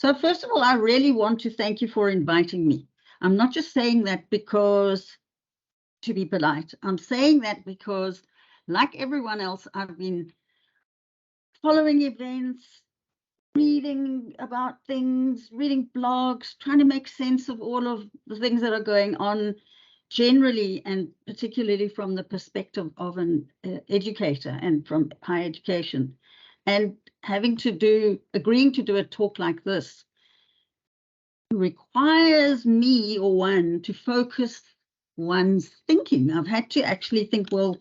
So first of all, I really want to thank you for inviting me. I'm not just saying that because to be polite. I'm saying that because, like everyone else, I've been following events, reading about things, reading blogs, trying to make sense of all of the things that are going on generally, and particularly from the perspective of an educator and from higher education. And agreeing to do a talk like this requires me or one to focus one's thinking. I've had to actually think, well,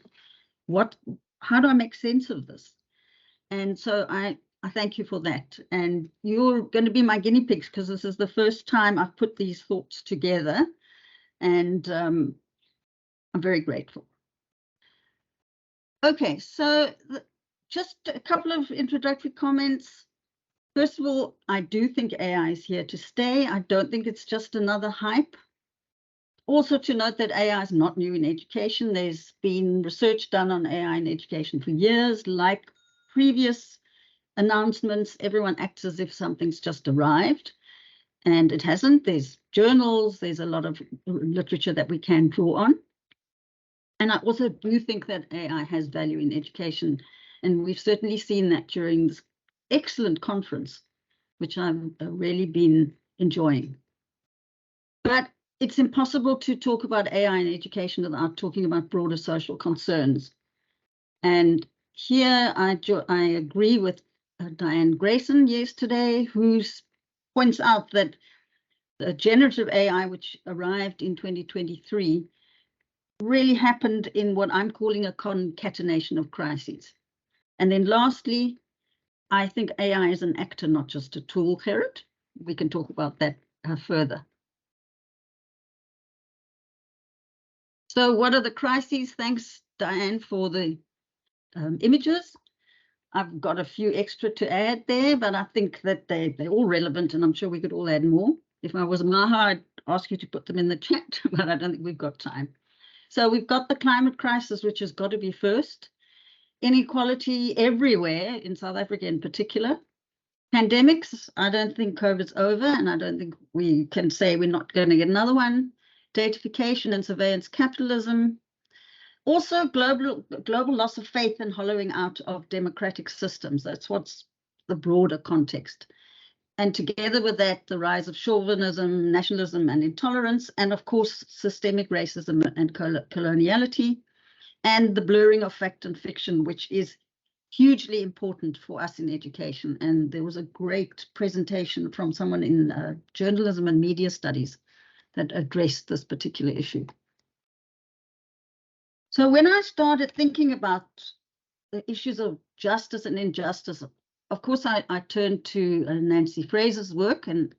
how do I make sense of this? And so I thank you for that. And you're going to be my guinea pigs because this is the first time I've put these thoughts together. And I'm very grateful. Okay, so just a couple of introductory comments. First of all, I do think AI is here to stay. I don't think it's just another hype. Also to note that AI is not new in education. There's been research done on AI in education for years. Like previous announcements, everyone acts as if something's just arrived, and it hasn't. There's journals, there's a lot of literature that we can draw on. And I also do think that AI has value in education, and we've certainly seen that during this excellent conference, which I've really been enjoying. But it's impossible to talk about AI in education without talking about broader social concerns. And here I agree with Diane Grayson yesterday, who points out that the generative AI, which arrived in 2023, really happened in what I'm calling a concatenation of crises. And then lastly, I think AI is an actor, not just a tool, Gerrit. We can talk about that further. So what are the crises? Thanks, Diane, for the images. I've got a few extra to add there, but I think that they're all relevant, and I'm sure we could all add more. If I was Maha, I'd ask you to put them in the chat, but I don't think we've got time. So we've got the climate crisis, which has got to be first. Inequality everywhere, in South Africa in particular. Pandemics, I don't think COVID's over, and I don't think we can say we're not going to get another one. Datafication and surveillance capitalism. Also, global loss of faith and hollowing out of democratic systems. That's what's the broader context. And together with that, the rise of chauvinism, nationalism, and intolerance, and of course, systemic racism and coloniality, and the blurring of fact and fiction, which is hugely important for us in education. And there was a great presentation from someone in journalism and media studies that addressed this particular issue. So when I started thinking about the issues of justice and injustice, of course, I turned to Nancy Fraser's work, and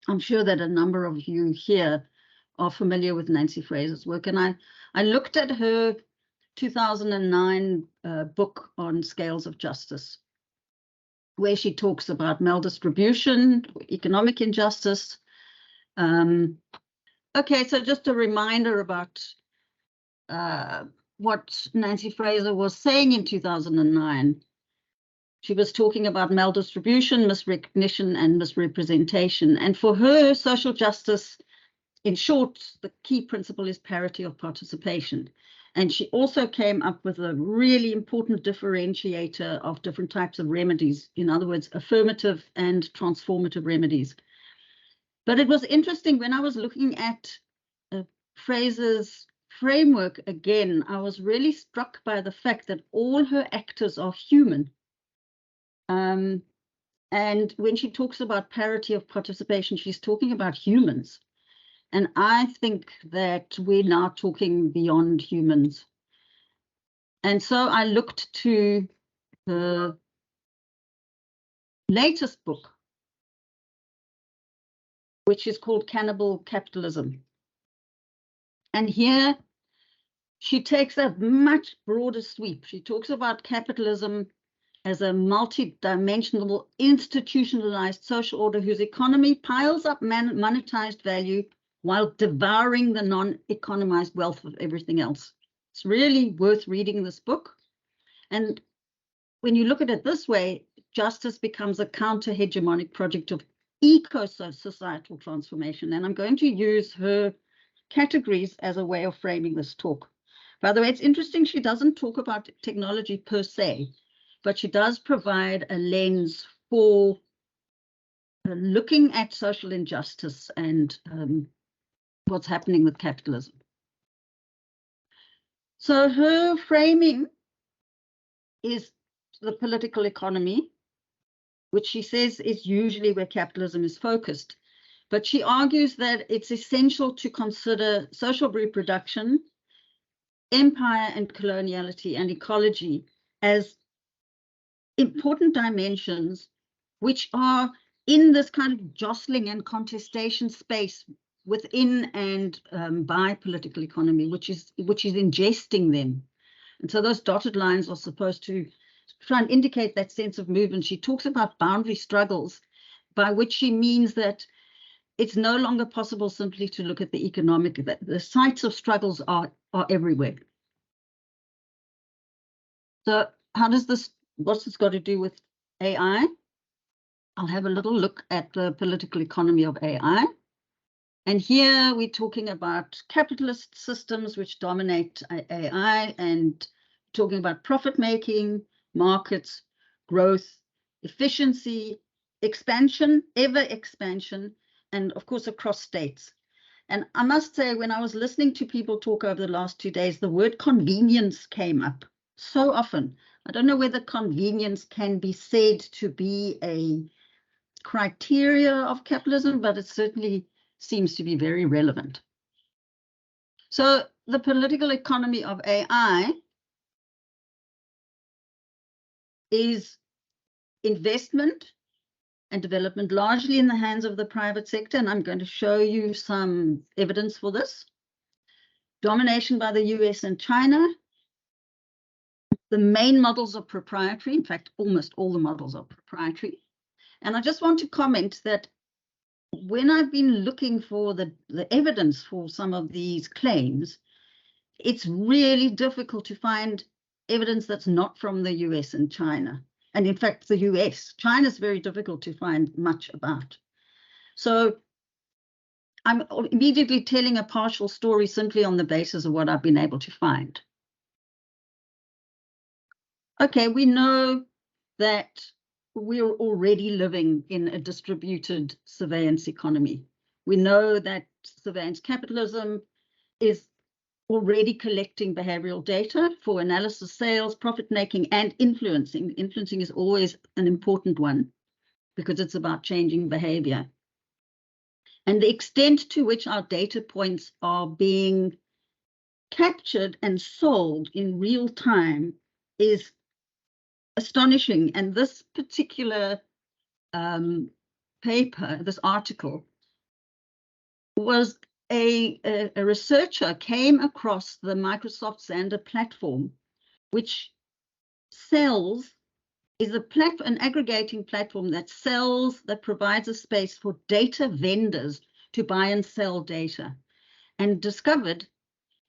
I'm sure that a number of you here are familiar with Nancy Fraser's work. And I looked at her 2009 book on scales of justice, where she talks about maldistribution, economic injustice. Okay, so just a reminder about what Nancy Fraser was saying in 2009. She was talking about maldistribution, misrecognition, and misrepresentation. And for her, social justice, in short, the key principle is parity of participation. And she also came up with a really important differentiator of different types of remedies. In other words, affirmative and transformative remedies. But it was interesting when I was looking at Fraser's framework again, I was really struck by the fact that all her actors are human. And when she talks about parity of participation, she's talking about humans. And I think that we're now talking beyond humans. And so I looked to the latest book, which is called Cannibal Capitalism. And here she takes a much broader sweep. She talks about capitalism as a multi-dimensional, institutionalized social order whose economy piles up monetized value while devouring the non-economized wealth of everything else. It's really worth reading this book. And when you look at it this way, justice becomes a counter-hegemonic project of eco-societal transformation. And I'm going to use her categories as a way of framing this talk. By the way, it's interesting, she doesn't talk about technology per se, but she does provide a lens for looking at social injustice and what's happening with capitalism. So her framing is the political economy, which she says is usually where capitalism is focused. But she argues that it's essential to consider social reproduction, empire and coloniality, and ecology as important dimensions which are in this kind of jostling and contestation space within and by political economy, which is ingesting them. And so those dotted lines are supposed to try and indicate that sense of movement. She talks about boundary struggles, by which she means that it's no longer possible simply to look at the economic, that the sites of struggles are everywhere. So how does this, what's this got to do with AI? I'll have a little look at the political economy of AI. And here we're talking about capitalist systems which dominate AI, and talking about profit making, markets, growth, efficiency, expansion, ever expansion, and of course across states. And I must say, when I was listening to people talk over the last 2 days, the word convenience came up so often. I don't know whether convenience can be said to be a criteria of capitalism, but it certainly seems to be very relevant. So the political economy of AI is investment and development largely in the hands of the private sector, and I'm going to show you some evidence for this. Domination by the US and China. The main models are proprietary. In fact, almost all the models are proprietary. And I just want to comment that when I've been looking for the evidence for some of these claims, it's really difficult to find evidence that's not from the US and China. And in fact, the US, China is very difficult to find much about. So I'm immediately telling a partial story simply on the basis of what I've been able to find. Okay, we know that we're already living in a distributed surveillance economy. We know that surveillance capitalism is already collecting behavioral data for analysis, sales, profit making, and influencing. Influencing is always an important one because it's about changing behavior. And the extent to which our data points are being captured and sold in real time is astonishing. And this particular paper, this article, was a researcher came across the Microsoft Xander platform, which is an aggregating platform that provides a space for data vendors to buy and sell data, and discovered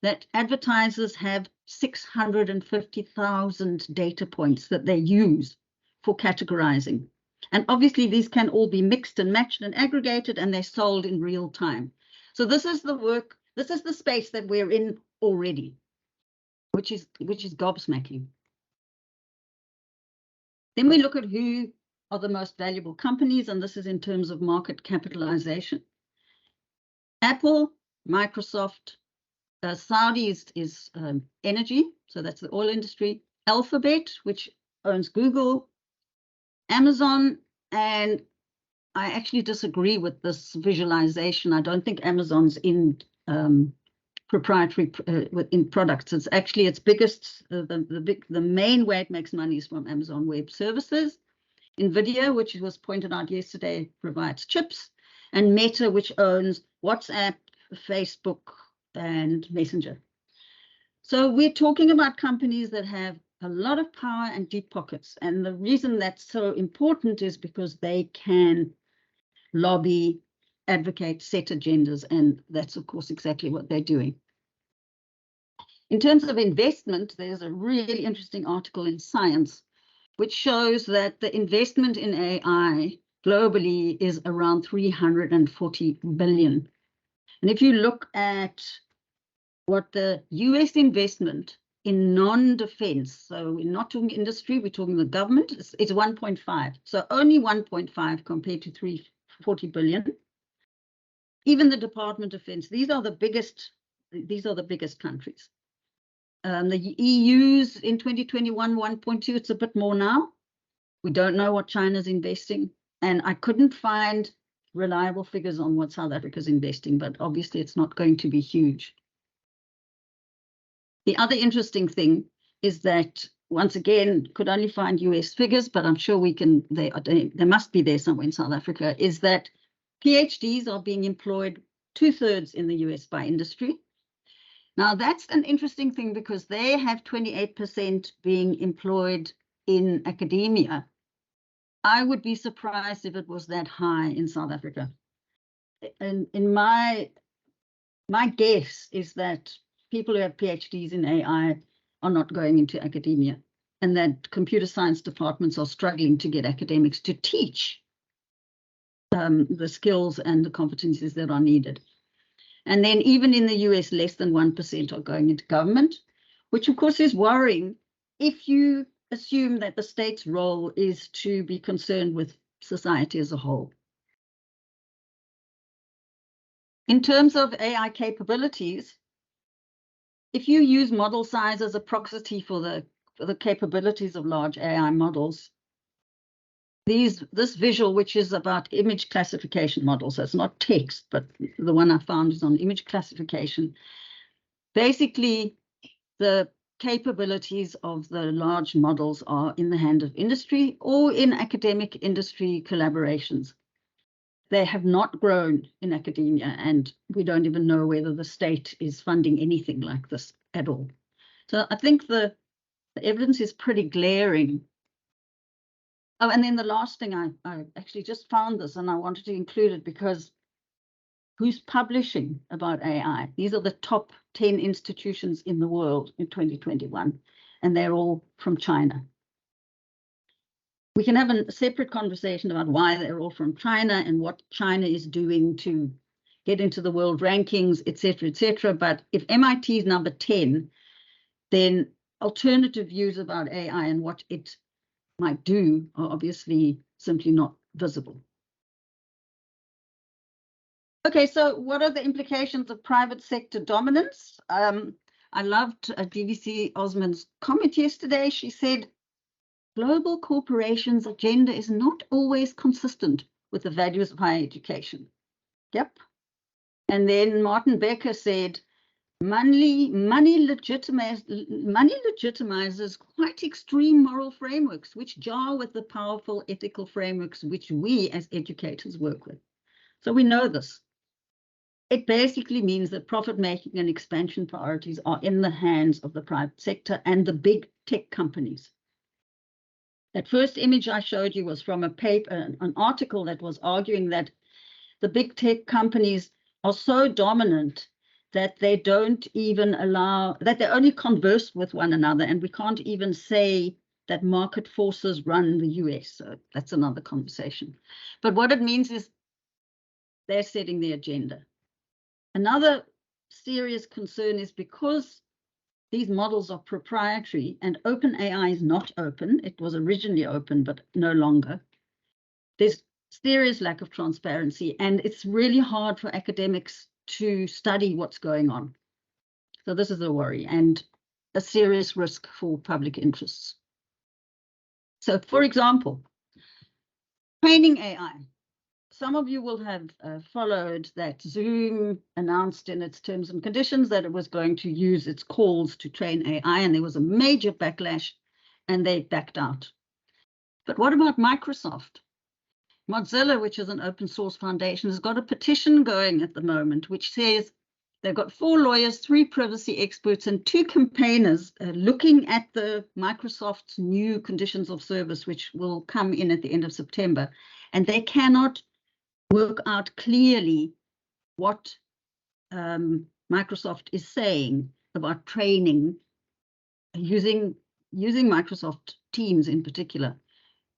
that advertisers have 650,000 data points that they use for categorizing. And obviously these can all be mixed and matched and aggregated, and they're sold in real time. So this is the work, this is the space that we're in already, which is gobsmacking. Then we look at who are the most valuable companies, and this is in terms of market capitalization. Apple, Microsoft, Saudi is energy, so that's the oil industry. Alphabet, which owns Google, Amazon, and I actually disagree with this visualization. I don't think Amazon's in proprietary in products. It's actually its biggest, the main way it makes money is from Amazon Web Services. NVIDIA, which was pointed out yesterday, provides chips, and Meta, which owns WhatsApp, Facebook, and Messenger. So we're talking about companies that have a lot of power and deep pockets. And the reason that's so important is because they can lobby, advocate, set agendas, and that's of course exactly what they're doing. In terms of investment, there's a really interesting article in Science which shows that the investment in AI globally is around 340 billion. And if you look at what the US investment in non-defense, so we're not talking industry, we're talking the government, it's 1.5. So only 1.5 compared to 340 billion. Even the Department of Defense, these are the biggest countries. The EU's in 2021, 1.2, it's a bit more now. We don't know what China's investing. And I couldn't find reliable figures on what South Africa's investing, but obviously it's not going to be huge. The other interesting thing is that, once again, could only find US figures, but I'm sure we can, they must be there somewhere in South Africa, is that PhDs are being employed 2/3 in the US by industry. Now, that's an interesting thing because they have 28% being employed in academia. I would be surprised if it was that high in South Africa. And in my guess is that people who have PhDs in AI are not going into academia, and that computer science departments are struggling to get academics to teach the skills and the competencies that are needed. And then even in the US, less than 1% are going into government, which of course is worrying if you assume that the state's role is to be concerned with society as a whole. In terms of AI capabilities, if you use model size as a proxy for the capabilities of large AI models, this visual, which is about image classification models, so it's not text, but the one I found is on image classification. Basically, the capabilities of the large models are in the hand of industry or in academic industry collaborations. They have not grown in academia, and we don't even know whether the state is funding anything like this at all. So I think the evidence is pretty glaring. Oh, and then the last thing, I actually just found this and I wanted to include it because who's publishing about AI? These are the top 10 institutions in the world in 2021, and they're all from China. We can have a separate conversation about why they're all from China and what China is doing to get into the world rankings, et cetera, but if MIT is number 10, then alternative views about AI and what it might do are obviously simply not visible. Okay, so what are the implications of private sector dominance? I loved DVC Osman's comment yesterday. She said, global corporations' agenda is not always consistent with the values of higher education. Yep. And then Martin Becker said, money legitimizes quite extreme moral frameworks, which jar with the powerful ethical frameworks which we as educators work with. So we know this. It basically means that profit-making and expansion priorities are in the hands of the private sector and the big tech companies. That first image I showed you was from a paper, an article that was arguing that the big tech companies are so dominant that they don't even allow, that they only converse with one another, and we can't even say that market forces run the US. So that's another conversation. But what it means is they're setting the agenda. Another serious concern is because these models are proprietary and OpenAI is not open. It was originally open, but no longer. There's serious lack of transparency, and it's really hard for academics to study what's going on. So this is a worry and a serious risk for public interests. So, for example, training AI. Some of you will have followed that Zoom announced in its terms and conditions that it was going to use its calls to train AI, and there was a major backlash, and they backed out. But what about Microsoft? Mozilla, which is an open source foundation, has got a petition going at the moment, which says they've got 4 lawyers, 3 privacy experts, and 2 campaigners looking at the Microsoft's new conditions of service, which will come in at the end of September. And they cannot work out clearly what Microsoft is saying about training, using Microsoft Teams in particular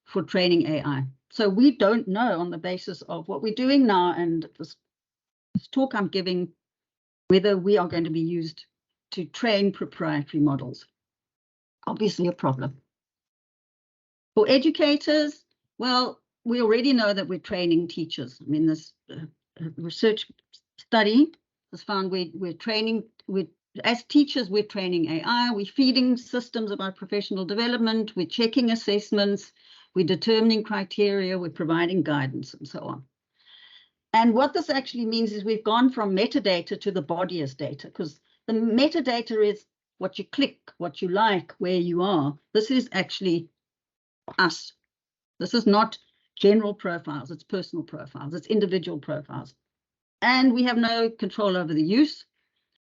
for training AI. So we don't know, on the basis of what we're doing now and this talk I'm giving, whether we are going to be used to train proprietary models. Obviously a problem. For educators, well, we already know that we're training teachers. I mean, this research study has found we're training, as teachers, we're training AI, we're feeding systems about professional development, we're checking assessments, we're determining criteria, we're providing guidance, and so on. And what this actually means is we've gone from metadata to the body as data, because the metadata is what you click, what you like, where you are. This is actually us. This is not general profiles, it's personal profiles, it's individual profiles. And we have no control over the use.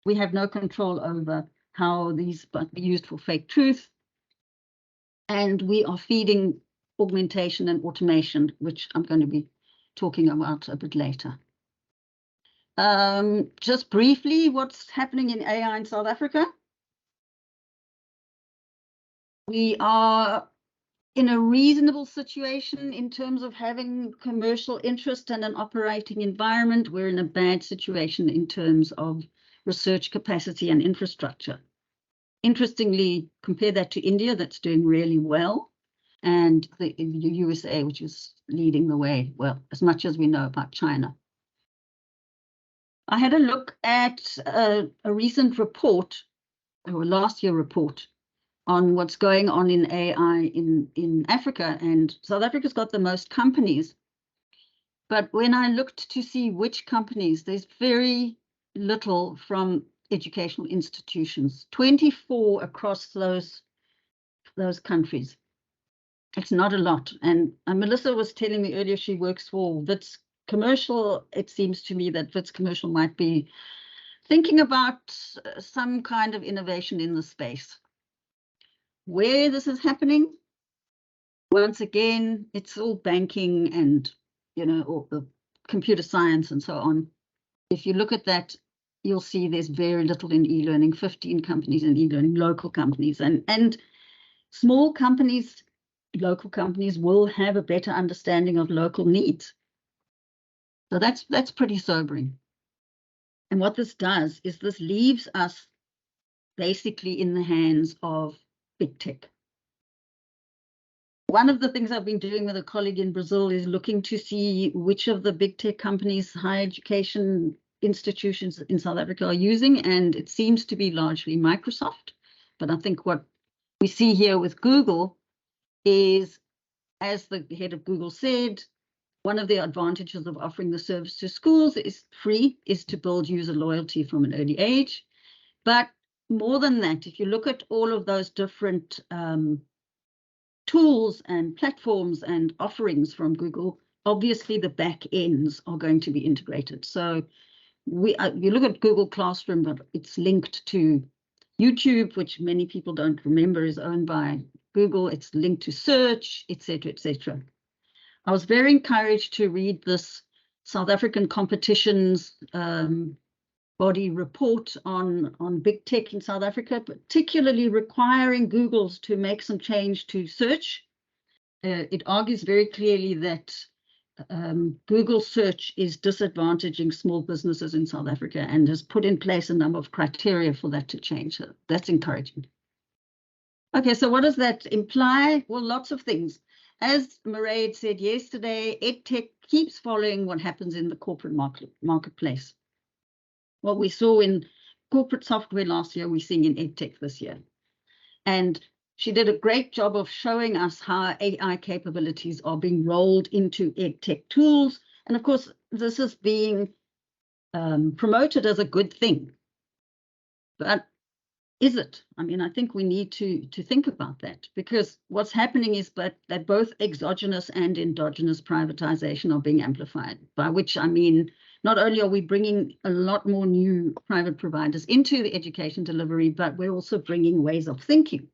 We have no control over how these might be used for fake truth. And we are feeding augmentation and automation, which I'm going to be talking about a bit later. Just briefly, what's happening in AI in South Africa? We are in a reasonable situation in terms of having commercial interest and an operating environment. We're in a bad situation in terms of research capacity and infrastructure. Interestingly, compare that to India, that's doing really well, and the USA, which is leading the way, well, as much as we know about China. I had a look at a recent report, or last year report, on what's going on in AI in Africa, and South Africa's got the most companies. But when I looked to see which companies, there's very little from educational institutions, 24 across those countries. It's not a lot. And Melissa was telling me earlier she works for Wits Commercial. It seems to me that Wits Commercial might be thinking about some kind of innovation in the space. Where this is happening, once again, it's all banking and, you know, all the computer science and so on. If you look at that, you'll see there's very little in e-learning, 15 companies in e-learning, local companies, and small companies, local companies will have a better understanding of local needs. So that's pretty sobering. And what this does is this leaves us basically in the hands of big tech. One of the things I've been doing with a colleague in Brazil is looking to see which of the big tech companies, higher education institutions in South Africa are using, and it seems to be largely Microsoft. But I think what we see here with Google is, as the head of Google said, one of the advantages of offering the service to schools is free, is to build user loyalty from an early age. But more than that, if you look at all of those different tools and platforms and offerings from Google, obviously the back ends are going to be integrated. So you look at Google Classroom, but it's linked to YouTube, which many people don't remember is owned by Google. It's linked to search, etc., etc. I was very encouraged to read this South African competitions body report on big tech in South Africa, particularly requiring Google's to make some change to search. It argues very clearly that Google search is disadvantaging small businesses in South Africa and has put in place a number of criteria for that to change. So that's encouraging. Okay, so what does that imply? Well, lots of things. As Mairead said yesterday, EdTech keeps following what happens in the corporate marketplace. What we saw in corporate software last year, we're seeing in EdTech this year. And she did a great job of showing us how AI capabilities are being rolled into EdTech tools. And of course, this is being promoted as a good thing. But is it? I mean, I think we need to think about that, because what's happening is that both exogenous and endogenous privatization are being amplified, by which I mean, not only are we bringing a lot more new private providers into the education delivery, but we're also bringing ways of thinking,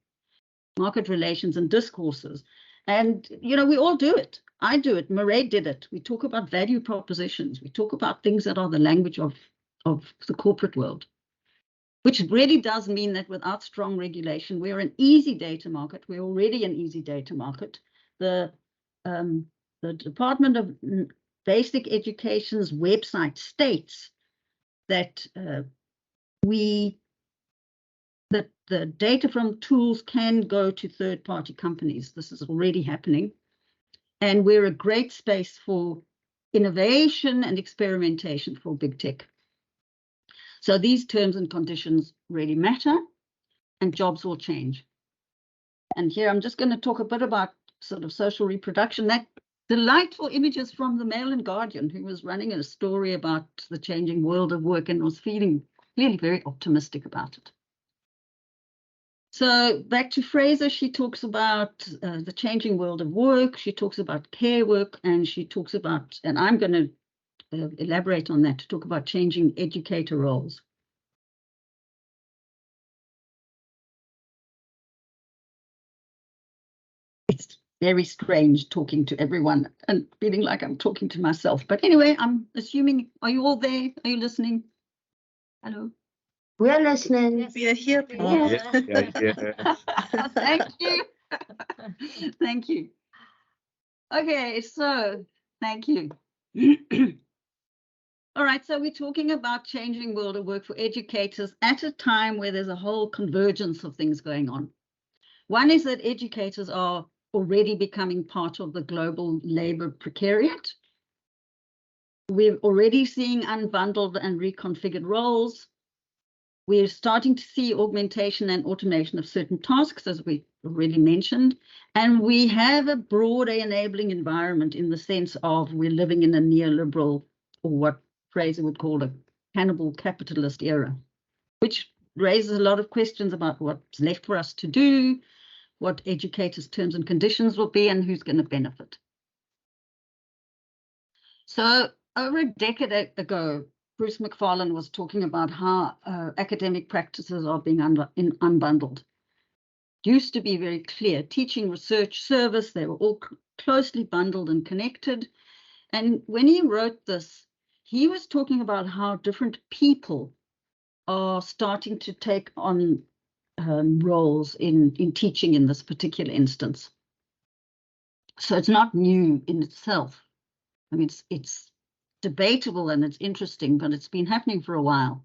market relations and discourses. And, you know, we all do it. I do it. Mairead did it. We talk about value propositions. We talk about things that are the language of the corporate world, which really does mean that without strong regulation, we're an easy data market. We're already an easy data market. The Department of Basic Education's website states that that the data from tools can go to third-party companies. This is already happening. And we're a great space for innovation and experimentation for big tech. So these terms and conditions really matter, and jobs will change. And here I'm just going to talk a bit about sort of social reproduction. That delightful images from the Mail and Guardian, who was running a story about the changing world of work and was feeling really very optimistic about it. So back to Fraser, she talks about the changing world of work. She talks about care work, and she talks about, and I'm going to elaborate on that to talk about changing educator roles. It's very strange talking to everyone and feeling like I'm talking to myself. But anyway, I'm assuming, are you all there? Are you listening? Hello? We're listening. Yes. We are here. Yeah. Thank you. Thank you. Okay, so thank you. All right, so we're talking about changing world of work for educators at a time where there's a whole convergence of things going on. One is that educators are already becoming part of the global labor precariat. We're already seeing unbundled and reconfigured roles. We're starting to see augmentation and automation of certain tasks, as we already mentioned, and we have a broader enabling environment in the sense of we're living in a neoliberal, or what Fraser would call a cannibal capitalist era, which raises a lot of questions about what's left for us to do, what educators' terms and conditions will be, and who's going to benefit. So over a decade ago, Bruce McFarlane was talking about how academic practices are being unbundled. Used to be very clear, teaching, research, service, they were all closely bundled and connected. And when he wrote this, he was talking about how different people are starting to take on roles in teaching in this particular instance. So it's not new in itself. I mean, it's debatable and it's interesting, but it's been happening for a while.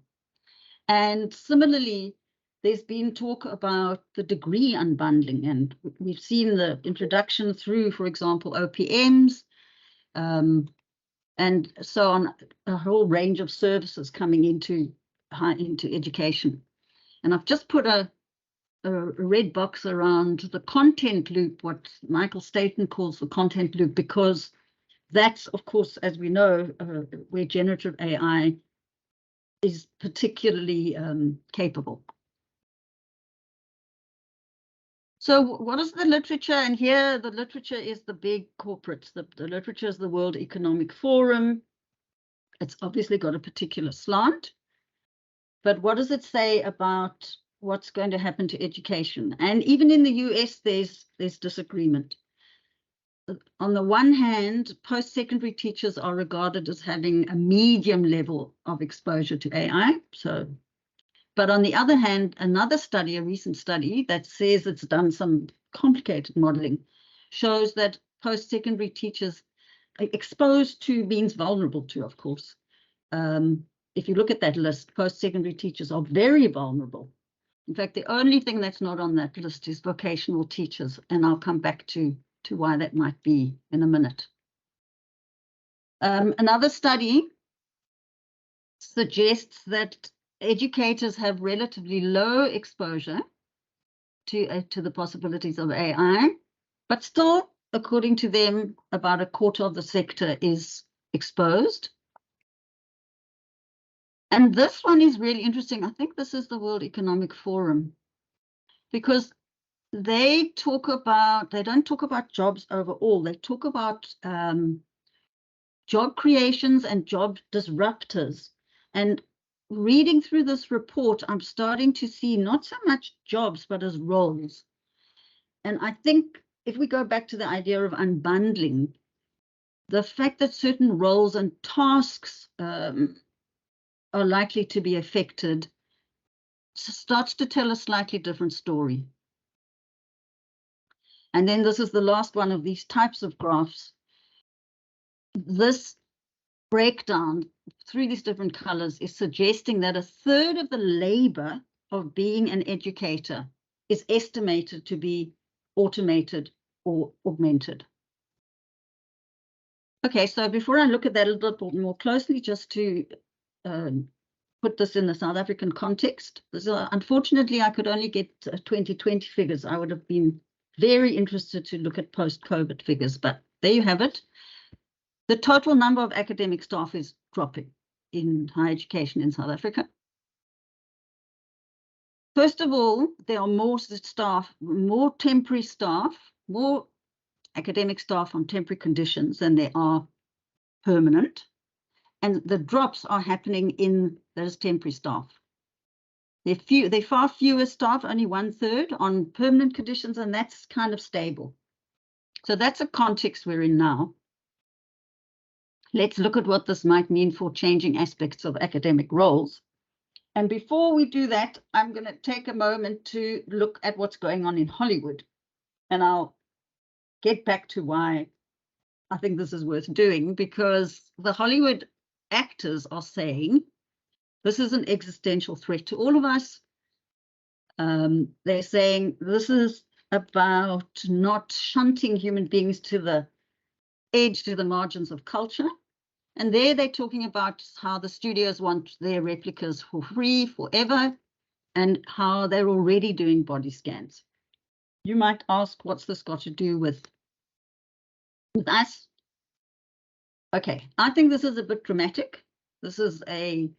And similarly, there's been talk about the degree unbundling, and we've seen the introduction through, for example, OPMs, and so on, a whole range of services coming into education. And I've just put a red box around the content loop, what Michael Staten calls the content loop, because that's, of course, as we know, where generative AI is particularly capable. So what is the literature? And here the literature is the big corporates. The literature is the World Economic Forum. It's obviously got a particular slant. But what does it say about what's going to happen to education? And even in the US, there's disagreement. On the one hand, post-secondary teachers are regarded as having a medium level of exposure to AI. But on the other hand, another study, a recent study that says it's done some complicated modeling, shows that post-secondary teachers exposed to means vulnerable to, of course. If you look at that list, post-secondary teachers are very vulnerable. In fact, the only thing that's not on that list is vocational teachers, and I'll come back to why that might be in a minute. Another study suggests that educators have relatively low exposure to the possibilities of AI, but still, according to them, about a quarter of the sector is exposed. And this one is really interesting. I think this is the World Economic Forum, because they don't talk about jobs overall. They talk about job creations and job disruptors. And reading through this report, I'm starting to see not so much jobs, but as roles. And I think if we go back to the idea of unbundling, the fact that certain roles and tasks are likely to be affected starts to tell a slightly different story. And then this is the last one of these types of graphs. this breakdown through these different colors is suggesting that a third of the labor of being an educator is estimated to be automated or augmented. Okay, so before I look at that a little bit more closely, just to put this in the South African context, unfortunately, I could only get 2020 figures. I would have been very interested to look at post-COVID figures, but there you have it. The total number of academic staff is dropping in higher education in South Africa. First of all, there are more staff, more temporary staff, more academic staff on temporary conditions than there are permanent. And the drops are happening in those temporary staff. There are far fewer staff, only 1/3 on permanent conditions, and that's kind of stable. So that's a context we're in now. Let's look at what this might mean for changing aspects of academic roles. And before we do that, I'm going to take a moment to look at what's going on in Hollywood. And I'll get back to why I think this is worth doing, because the Hollywood actors are saying this is an existential threat to all of us. They're saying this is about not shunting human beings to the edge, to the margins of culture. And there they're talking about how the studios want their replicas for free forever and how they're already doing body scans. You might ask, what's this got to do with us? Okay, I think this is a bit dramatic. This is an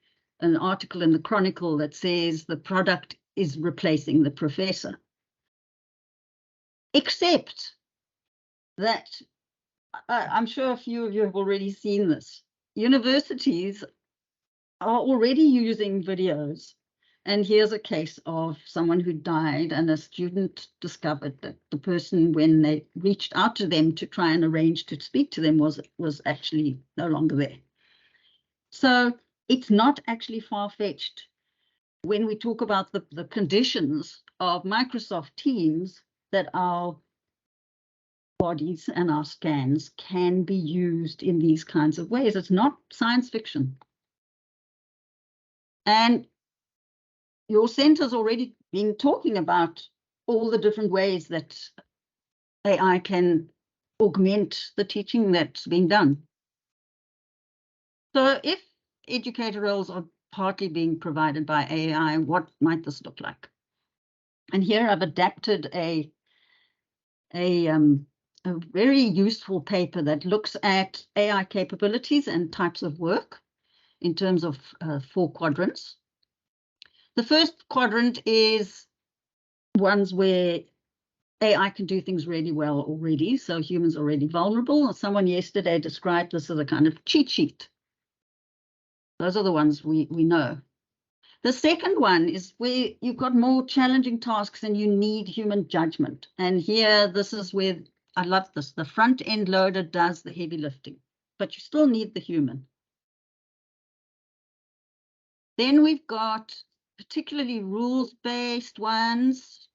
article in the Chronicle that says the product is replacing the professor. Except that I'm sure a few of you have already seen this. Universities are already using videos. And here's a case of someone who died, and a student discovered that the person, when they reached out to them to try and arrange to speak to them, was actually no longer there. So it's not actually far-fetched when we talk about the conditions of Microsoft Teams that our bodies and our scans can be used in these kinds of ways. It's not science fiction. And your center's already been talking about all the different ways that AI can augment the teaching that's being done. So if educator roles are partly being provided by AI, what might this look like? And here I've adapted a very useful paper that looks at AI capabilities and types of work in terms of 4 quadrants. The first quadrant is ones where AI can do things really well already, so humans are already vulnerable. Someone yesterday described this as a kind of cheat sheet. Those are the ones we know. The second one is where you've got more challenging tasks and you need human judgment. And here, this is where, I love this, the front end loader does the heavy lifting, but you still need the human. Then we've got particularly rules-based ones.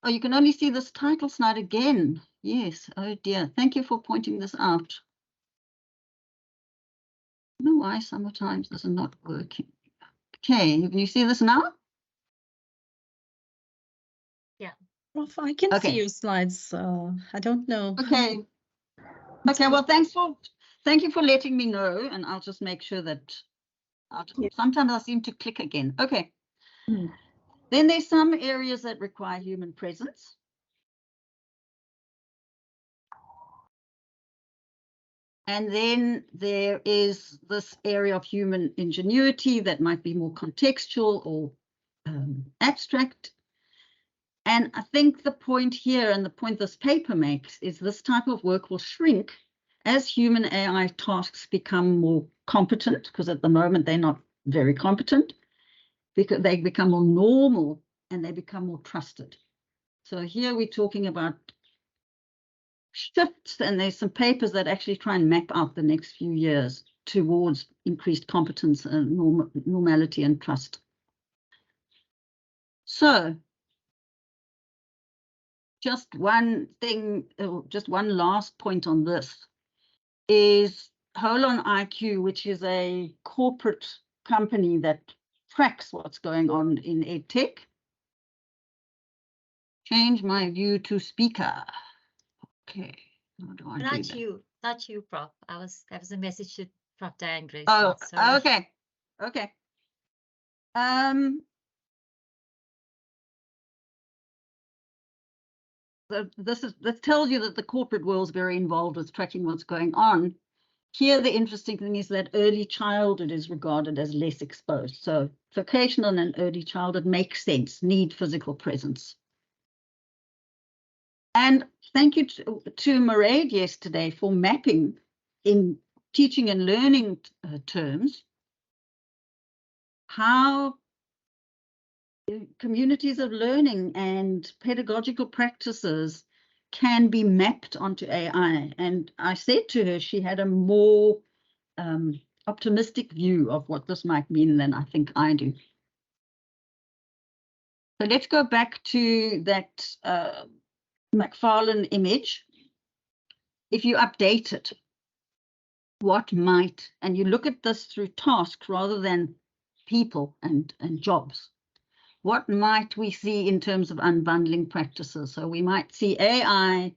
Oh, you can only see this title slide again. Yes, oh dear. Thank you for pointing this out. I don't know why sometimes this is not working. Okay, can you see this now? Yeah. Prof, I can see your slides. I don't know. Okay. Okay, well, thank you for letting me know, and I'll just make sure that sometimes I seem to click again. Okay. Then there's some areas that require human presence. And then there is this area of human ingenuity that might be more contextual or abstract. And I think the point here, and the point this paper makes, is this type of work will shrink as human AI tasks become more competent, because at the moment they're not very competent, because they become more normal and they become more trusted. So here we're talking about shifts, and there's some papers that actually try and map out the next few years towards increased competence and normality and trust. So just one thing, just one last point on this is Holon IQ, which is a corporate company that tracks what's going on in EdTech. Change my view to speaker. Okay. How do I do that? Not you, Prof. That was a message to Prof. Diane Grace. Oh, Sorry. okay. Okay. So this tells you that the corporate world is very involved with tracking what's going on. Here, the interesting thing is that early childhood is regarded as less exposed. So vocational and early childhood makes sense, need physical presence. And thank you to Mairead yesterday for mapping in teaching and learning terms how communities of learning and pedagogical practices can be mapped onto AI. And I said to her she had a more optimistic view of what this might mean than I think I do. So let's go back to that McFarlane image. If you update it, what might, and you look at this through tasks rather than people and jobs, what might we see in terms of unbundling practices? So we might see AI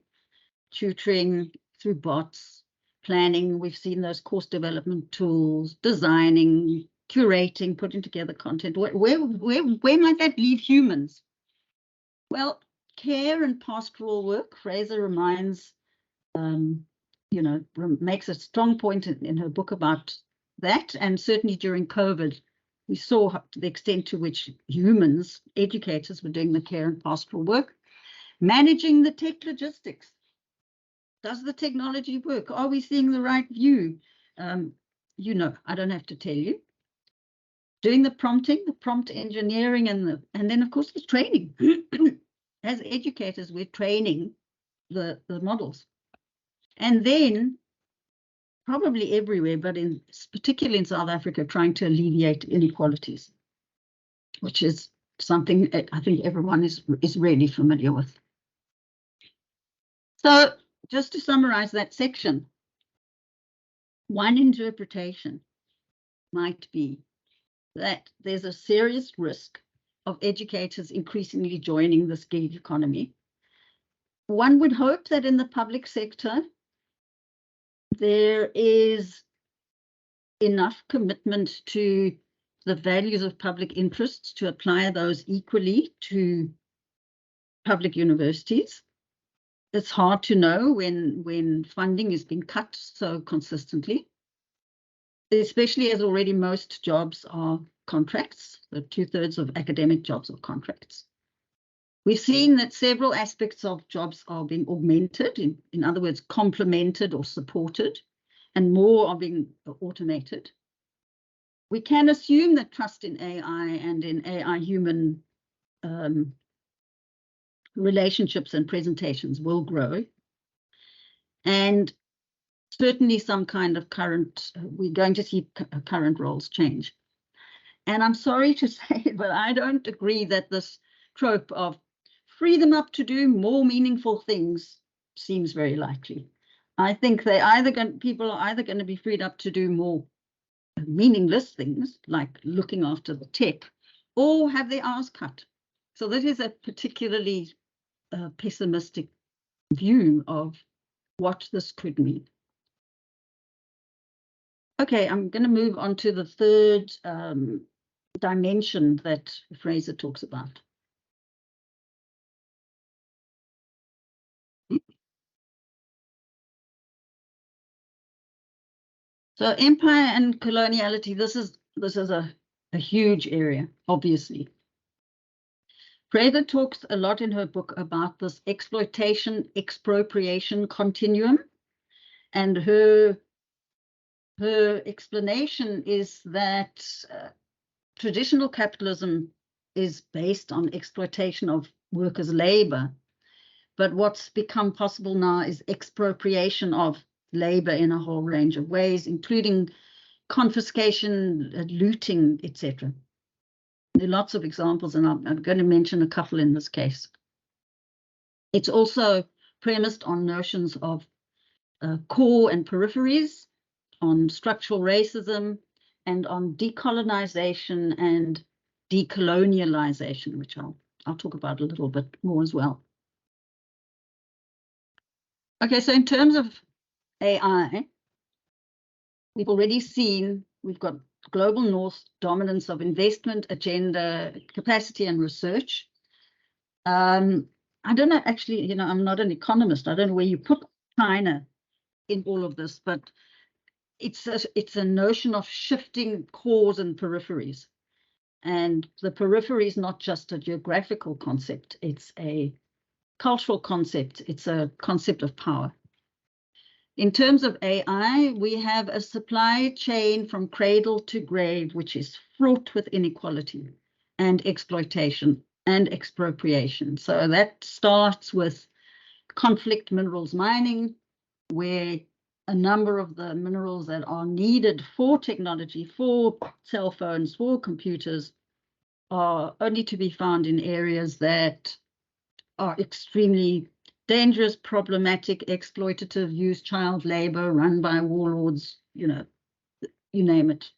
tutoring through bots, planning. We've seen those course development tools, designing, curating, putting together content. Where might that leave humans? Well, care and pastoral work. Fraser reminds, makes a strong point in her book about that, and certainly during COVID, we saw the extent to which humans, educators, were doing the care and pastoral work. Managing the tech logistics. Does the technology work? Are we seeing the right view? I don't have to tell you. Doing the prompting, the prompt engineering, and then of course the training. As educators, we're training the models. And then probably everywhere, but particularly in South Africa, trying to alleviate inequalities, which is something I think everyone is really familiar with. So just to summarize that section, one interpretation might be that there's a serious risk of educators increasingly joining this gig economy. One would hope that in the public sector, there is enough commitment to the values of public interests to apply those equally to public universities. It's hard to know when funding is being cut so consistently, especially as already most jobs are contracts. So 2/3 of academic jobs are contracts. We've seen that several aspects of jobs are being augmented, in other words, complemented or supported, and more are being automated. We can assume that trust in AI and in AI-human relationships and presentations will grow. And certainly some kind of we're going to see current roles change. And I'm sorry to say it, but I don't agree that this trope of free them up to do more meaningful things seems very likely. I think people are either going to be freed up to do more meaningless things, like looking after the tech, or have their hours cut. So that is a particularly pessimistic view of what this could mean. Okay, I'm going to move on to the third dimension that Fraser talks about. So empire and coloniality, this is a huge area, obviously. Fraser talks a lot in her book about this exploitation, expropriation continuum, and her explanation is that traditional capitalism is based on exploitation of workers' labor, but what's become possible now is expropriation of labor in a whole range of ways, including confiscation, looting, etc. There are lots of examples, and I'm going to mention a couple in this case. It's also premised on notions of core and peripheries, on structural racism, and on decolonization and decolonialization, which I'll talk about a little bit more as well. Okay, so in terms of AI, we've already seen we've got global north dominance of investment, agenda, capacity, and research. I don't know, actually, I'm not an economist. I don't know where you put China in all of this, but it's a notion of shifting cores and peripheries. And the periphery is not just a geographical concept, it's a cultural concept, it's a concept of power. In terms of AI, we have a supply chain from cradle to grave, which is fraught with inequality and exploitation and expropriation. So that starts with conflict minerals mining, where a number of the minerals that are needed for technology, for cell phones, for computers, are only to be found in areas that are extremely dangerous, problematic, exploitative, use child labor, run by warlords, you name it,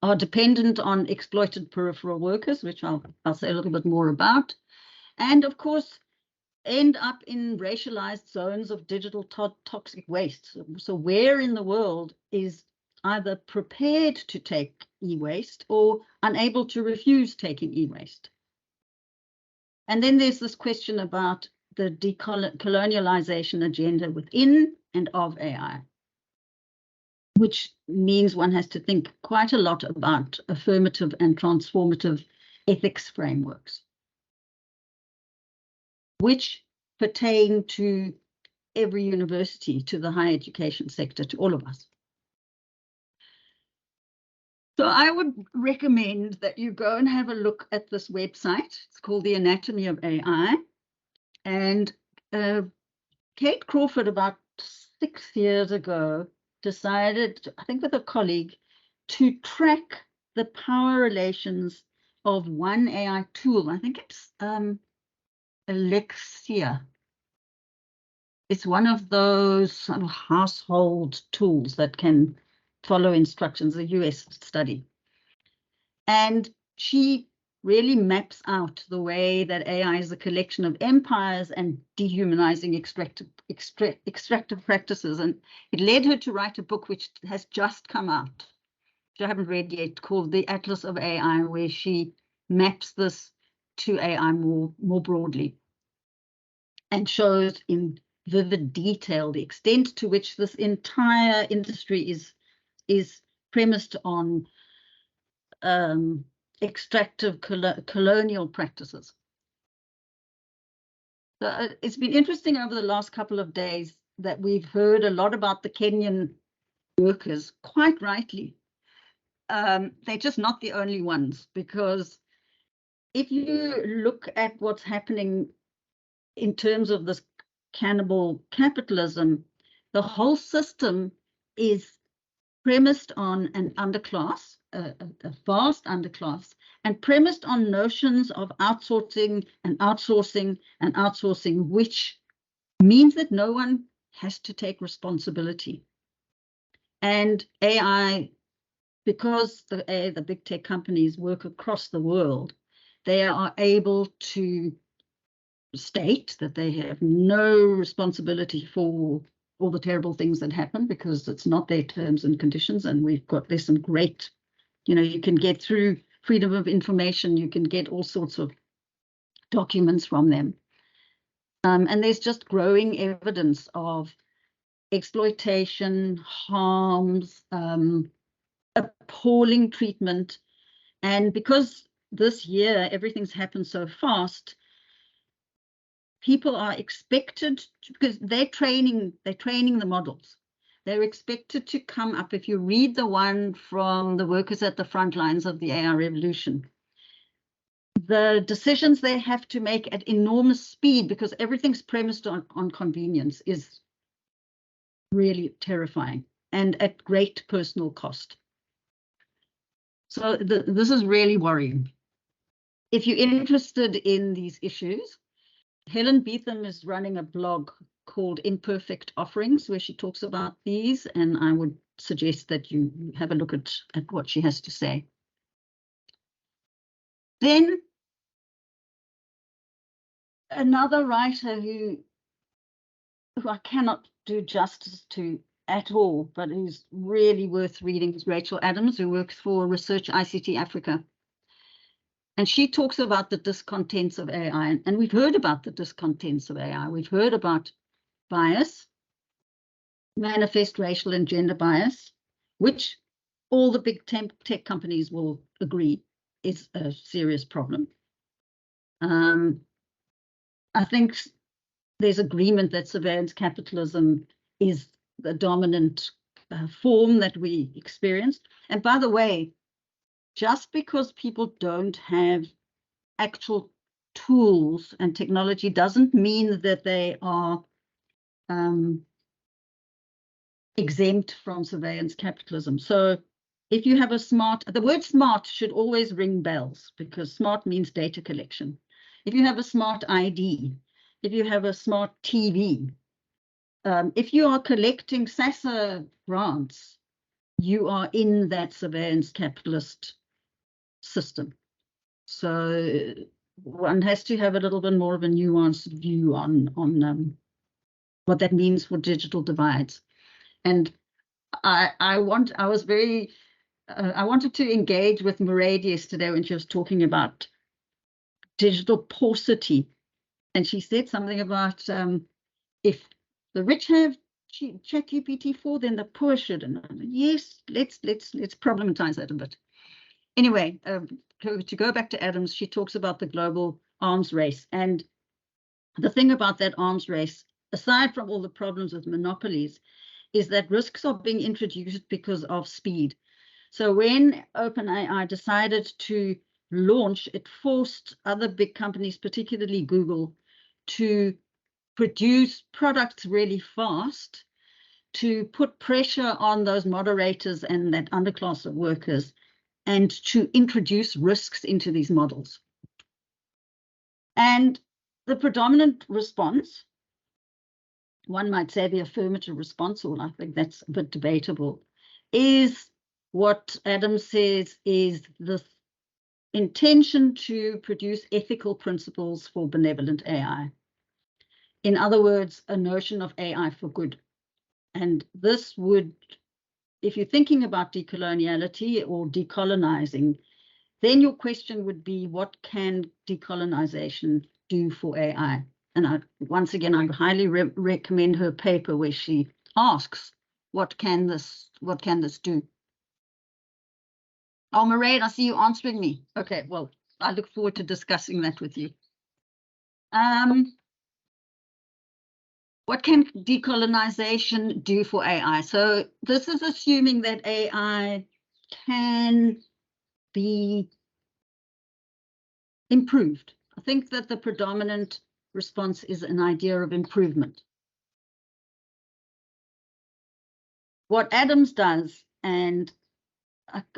are dependent on exploited peripheral workers, which I'll say a little bit more about, and of course end up in racialized zones of digital toxic waste. So where in the world is either prepared to take e-waste or unable to refuse taking e-waste? And then there's this question about the decolonialization agenda within and of AI, which means one has to think quite a lot about affirmative and transformative ethics frameworks, which pertain to every university, to the higher education sector, to all of us. So I would recommend that you go and have a look at this website. It's called The Anatomy of AI. And Kate Crawford, about 6 years ago, decided, I think with a colleague, to track the power relations of one AI tool. I think it's Alexia. It's one of those sort of household tools that can follow instructions, a US study. And she really maps out the way that AI is a collection of empires and dehumanizing extractive practices. And it led her to write a book which has just come out, which I haven't read yet, called The Atlas of AI, where she maps this to AI more broadly and shows in vivid detail the extent to which this entire industry is premised on extractive colonial practices. So it's been interesting over the last couple of days that we've heard a lot about the Kenyan workers, quite rightly. They're just not the only ones, because if you look at what's happening in terms of this cannibal capitalism, the whole system is premised on an underclass, a vast underclass, and premised on notions of outsourcing and outsourcing and outsourcing, which means that no one has to take responsibility. And AI, because the big tech companies work across the world, they are able to state that they have no responsibility for all the terrible things that happen, because it's not their terms and conditions. And there's some great, you can get through freedom of information, you can get all sorts of documents from them. And there's just growing evidence of exploitation, harms, appalling treatment. And because this year everything's happened so fast, people are expected to, because they're training the models. They're expected to come up. If you read the one from the workers at the front lines of the AI revolution, the decisions they have to make at enormous speed, because everything's premised on convenience, is really terrifying and at great personal cost. So this is really worrying. If you're interested in these issues, Helen Beetham is running a blog called Imperfect Offerings, where she talks about these, and I would suggest that you have a look at what she has to say. Then another writer who I cannot do justice to at all, but who's really worth reading, is Rachel Adams, who works for Research ICT Africa. And she talks about the discontents of AI, and we've heard about the discontents of AI. We've heard about bias, manifest racial and gender bias, which all the big tech companies will agree is a serious problem. I think there's agreement that surveillance capitalism is the dominant form that we experience. And by the way, just because people don't have actual tools and technology doesn't mean that they are exempt from surveillance capitalism. So if you have a the word smart should always ring bells, because smart means data collection. If you have a smart ID, if you have a smart TV, if you are collecting SASA grants, you are in that surveillance capitalist system. So one has to have a little bit more of a nuanced view on what that means for digital divides. And I wanted to engage with Mairead yesterday when she was talking about digital paucity, and she said something about if the rich have ChatGPT-4, then the poor shouldn't. Yes, let's problematize that a bit. Anyway, to go back to Adams, she talks about the global arms race, and the thing about that arms race, aside from all the problems with monopolies, is that risks are being introduced because of speed. So when OpenAI decided to launch, it forced other big companies, particularly Google, to produce products really fast, to put pressure on those moderators and that underclass of workers, and to introduce risks into these models. And the predominant response, one might say the affirmative response, or I think that's a bit debatable, is what Adams says is the intention to produce ethical principles for benevolent AI. In other words, a notion of AI for good. And this would, if you're thinking about decoloniality or decolonizing, then your question would be, what can decolonization do for AI? And once again, I highly recommend her paper where she asks, what can this do? Oh, Mairead, I see you answering me. Okay, well, I look forward to discussing that with you. What can decolonization do for AI? So this is assuming that AI can be improved. I think that the predominant response is an idea of improvement. What Adams does, and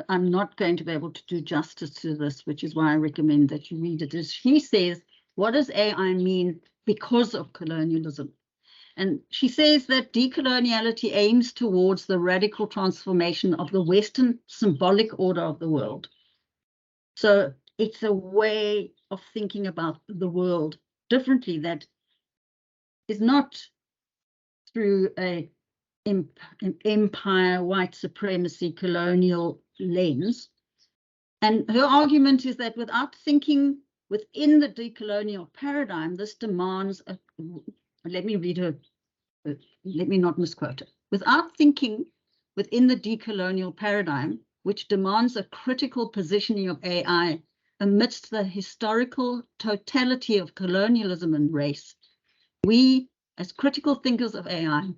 I'm not going to be able to do justice to this, which is why I recommend that you read it, is she says, what does AI mean because of colonialism? And she says that decoloniality aims towards the radical transformation of the Western symbolic order of the world. So it's a way of thinking about the world differently that is not through an empire, white supremacy, colonial lens. And her argument is that without thinking within the decolonial paradigm, this demands a, let me read her, let me not misquote it. Without thinking within the decolonial paradigm, which demands a critical positioning of AI amidst the historical totality of colonialism and race, we, as critical thinkers of AI,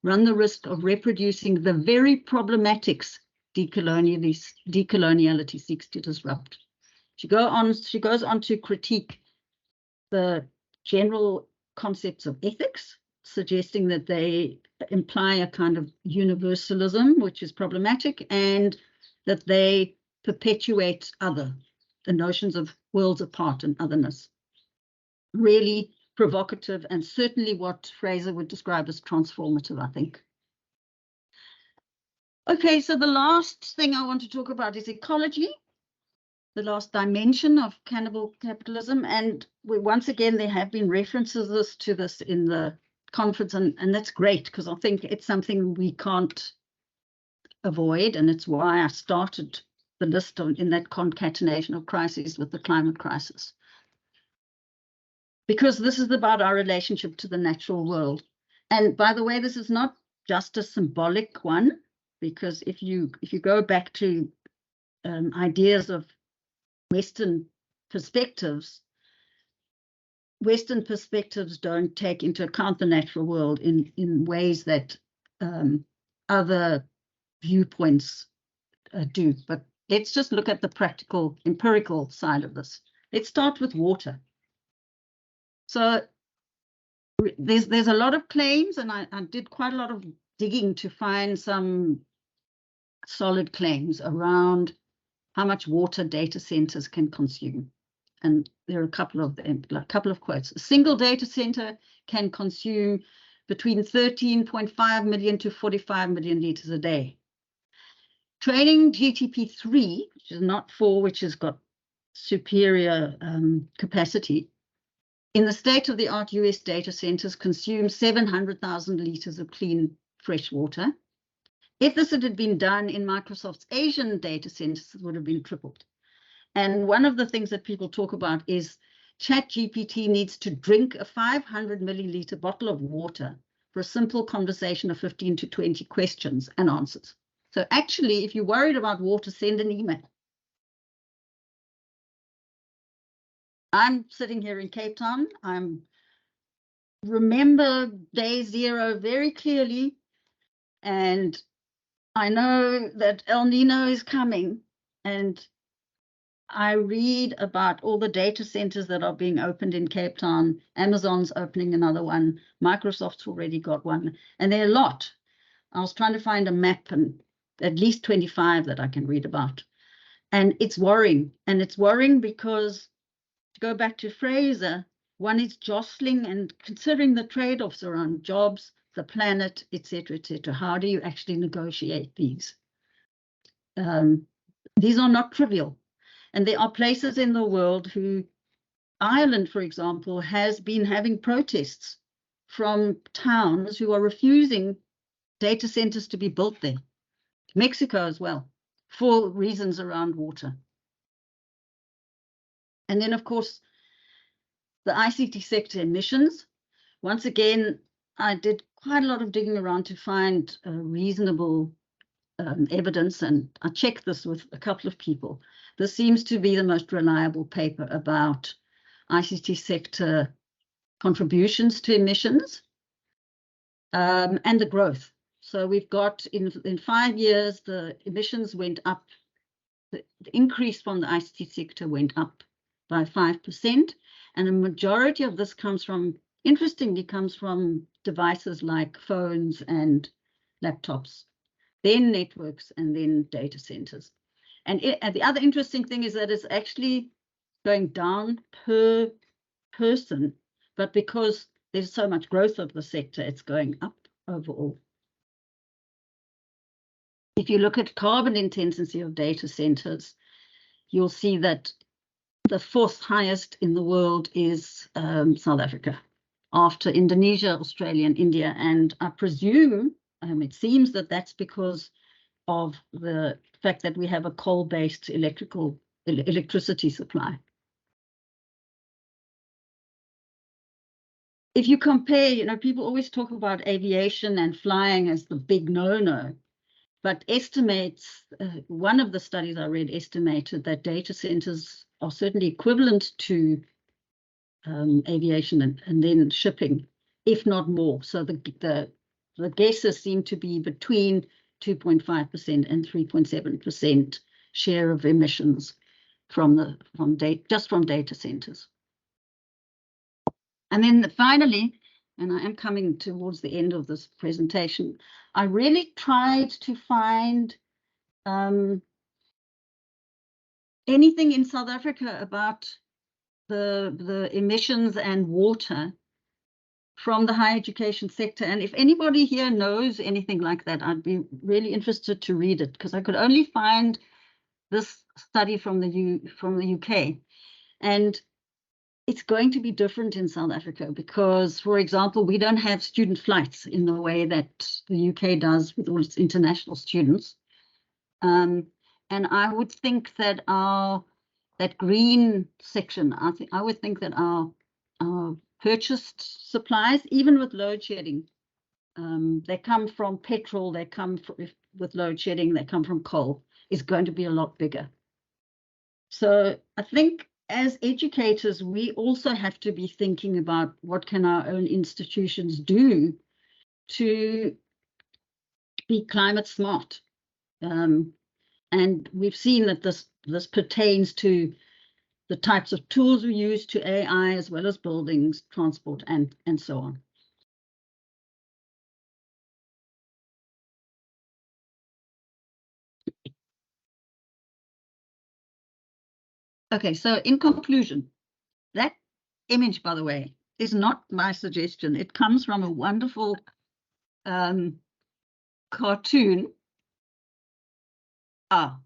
run the risk of reproducing the very problematics decoloniality seeks to disrupt. She goes on to critique the general concepts of ethics, suggesting that they imply a kind of universalism, which is problematic, and that they perpetuate the notions of worlds apart and otherness. Really, provocative, and certainly what Fraser would describe as transformative, I think. Okay, so the last thing I want to talk about is ecology, the last dimension of cannibal capitalism. And once again, there have been references to this in the conference, and that's great, because I think it's something we can't avoid, and it's why I started the list in that concatenation of crises with the climate crisis. Because this is about our relationship to the natural world. And by the way, this is not just a symbolic one, because if you go back to ideas of Western perspectives don't take into account the natural world in ways that other viewpoints do. But let's just look at the practical, empirical side of this. Let's start with water. So there's a lot of claims, and I did quite a lot of digging to find some solid claims around how much water data centers can consume. And there are a couple of them, a couple of quotes. A single data center can consume between 13.5 million to 45 million liters a day. Training GTP3, which is not 4, which has got superior capacity, in the state-of-the-art US data centers consume 700,000 liters of clean fresh water. If this had been done in Microsoft's Asian data centers, it would have been tripled. And one of the things that people talk about is ChatGPT needs to drink a 500 milliliter bottle of water for a simple conversation of 15 to 20 questions and answers. So actually, if you're worried about water, send an email. I'm sitting here in Cape Town. I remember day 0 very clearly, and I know that El Nino is coming, and I read about all the data centers that are being opened in Cape Town. Amazon's opening another one. Microsoft's already got one, and there are a lot. I was trying to find a map, and at least 25 that I can read about. And it's worrying, and it's worrying because, to go back to Fraser, one is jostling and considering the trade-offs around jobs, the planet, etc., etc. How do you actually negotiate these? These are not trivial. And there are places in the world who, Ireland, for example, has been having protests from towns who are refusing data centers to be built there. Mexico as well, for reasons around water. And then, of course, the ICT sector emissions. Once again, I did quite a lot of digging around to find reasonable evidence, and I checked this with a couple of people. This seems to be the most reliable paper about ICT sector contributions to emissions and the growth. So we've got in 5 years, the emissions went up, the increase from the ICT sector went up by 5%. And a majority of this comes from, interestingly, comes from devices like phones and laptops, then networks, and then data centers. And the other interesting thing is that it's actually going down per person, but because there's so much growth of the sector, it's going up overall. If you look at carbon intensity of data centers, you'll see that the 4th highest in the world is South Africa, after Indonesia, Australia, and India. And I presume, it seems that that's because of the fact that we have a coal-based electricity supply. If you compare, people always talk about aviation and flying as the big no-no, but estimates, one of the studies I read estimated that data centers are certainly equivalent to aviation and then shipping, if not more. So the guesses seem to be between 2.5% and 3.7% share of emissions just from data centers. And then finally, and I am coming towards the end of this presentation, I really tried to find anything in South Africa about the emissions and water from the higher education sector. And if anybody here knows anything like that, I'd be really interested to read it, because I could only find this study from the UK. And it's going to be different in South Africa because, for example, we don't have student flights in the way that the UK does with all its international students. And I would think that that green section, I would think that our purchased supplies, even with load shedding, they come from petrol, they come with load shedding, they come from coal, is going to be a lot bigger. So I think as educators, we also have to be thinking about what can our own institutions do to be climate smart. And we've seen that this pertains to the types of tools we use, to AI, as well as buildings, transport, and so on. Okay, so in conclusion, that image, by the way, is not my suggestion. It comes from a wonderful cartoon. Ah,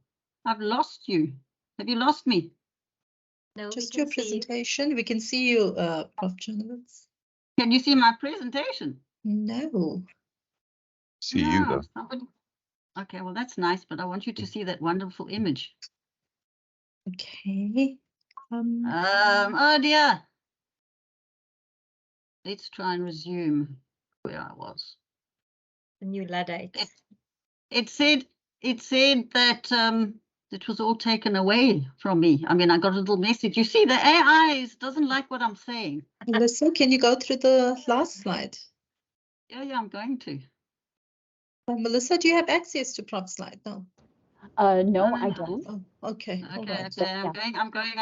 I've lost you. Have you lost me? No, we Just can your see you. presentation. We can see you, Prof. Czerniewicz. Can you see my presentation? No. See you No, though. somebody. Okay, well, that's nice, but I want you to see that wonderful image. Okay. Oh dear. Let's try and resume where I was. The new Luddites. It said that it was all taken away from me. I mean, I got a little message. You see, the AI doesn't like what I'm saying. Melissa, can you go through the last slide? Yeah, I'm going to. Melissa, do you have access to Prof slide? No. No, I don't. Oh, okay. All Okay, right. I'm going.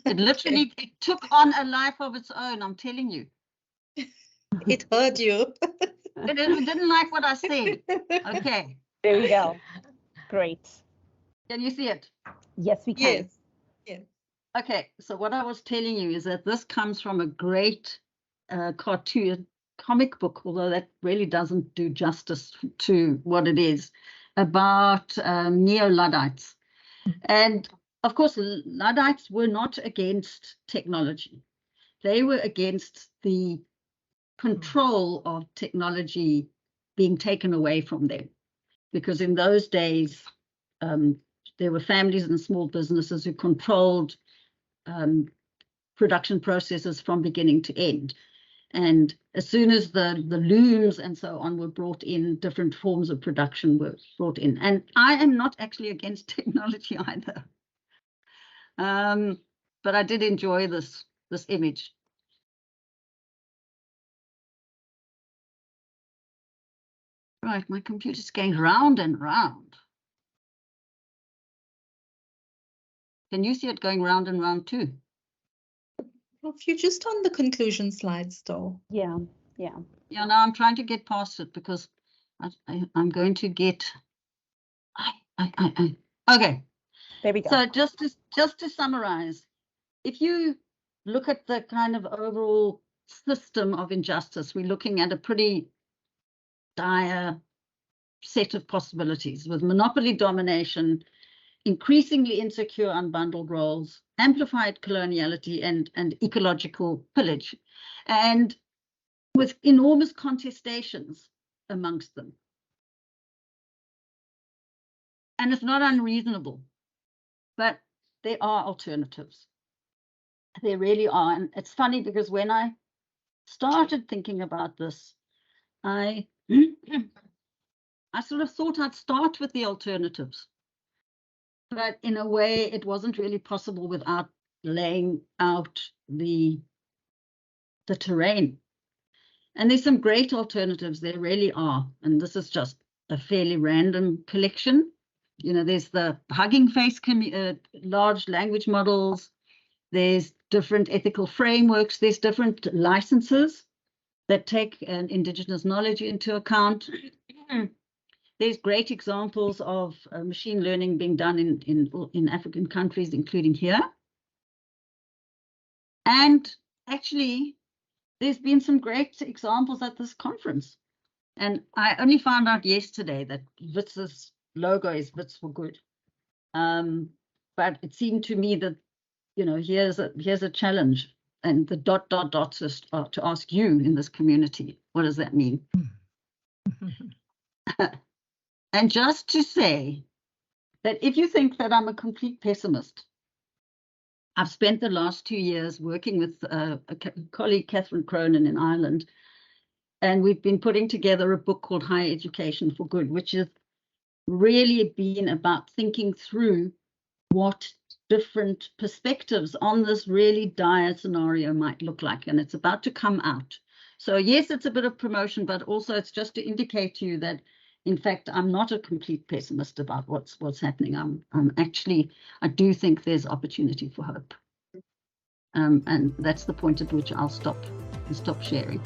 It literally it took on a life of its own, I'm telling you. It heard you. It didn't like what I said. Okay. There we go. Great. Can you see it? Yes, we can. Yes. Okay, so what I was telling you is that this comes from a great cartoon comic book, although that really doesn't do justice to what it is, about neo-Luddites. And of course, Luddites were not against technology. They were against the control of technology being taken away from them. Because in those days, there were families and small businesses who controlled production processes from beginning to end. And as soon as the looms and so on were brought in, different forms of production were brought in. And I am not actually against technology either. But I did enjoy this image. Right, my computer's going round and round. Can you see it going round and round too? If you're just on the conclusion slides, though. Yeah. Yeah, now I'm trying to get past it because I'm going to get. Okay. There we go. So just to summarize, if you look at the kind of overall system of injustice, we're looking at a pretty dire set of possibilities with monopoly domination, increasingly insecure unbundled roles, amplified coloniality, and ecological pillage, and with enormous contestations amongst them. And it's not unreasonable, but there are alternatives. There really are. And it's funny because when I started thinking about this, I sort of thought I'd start with the alternatives. But in a way, it wasn't really possible without laying out the terrain. And there's some great alternatives, there really are. And this is just a fairly random collection. You know, there's the Hugging Face large language models. There's different ethical frameworks. There's different licenses that take indigenous knowledge into account. There's great examples of machine learning being done in African countries, including here. And actually, there's been some great examples at this conference. And I only found out yesterday that Witz's logo is Witz for Good. But it seemed to me that, you know, here's a challenge, and the ... is to ask you in this community, what does that mean? And just to say that if you think that I'm a complete pessimist, I've spent the last 2 years working with a colleague, Catherine Cronin, in Ireland, and we've been putting together a book called Higher Education for Good, which has really been about thinking through what different perspectives on this really dire scenario might look like, and it's about to come out. So yes, it's a bit of promotion, but also it's just to indicate to you that, in fact, I'm not a complete pessimist about what's happening. I'm actually, I do think there's opportunity for hope, and that's the point at which I'll stop sharing.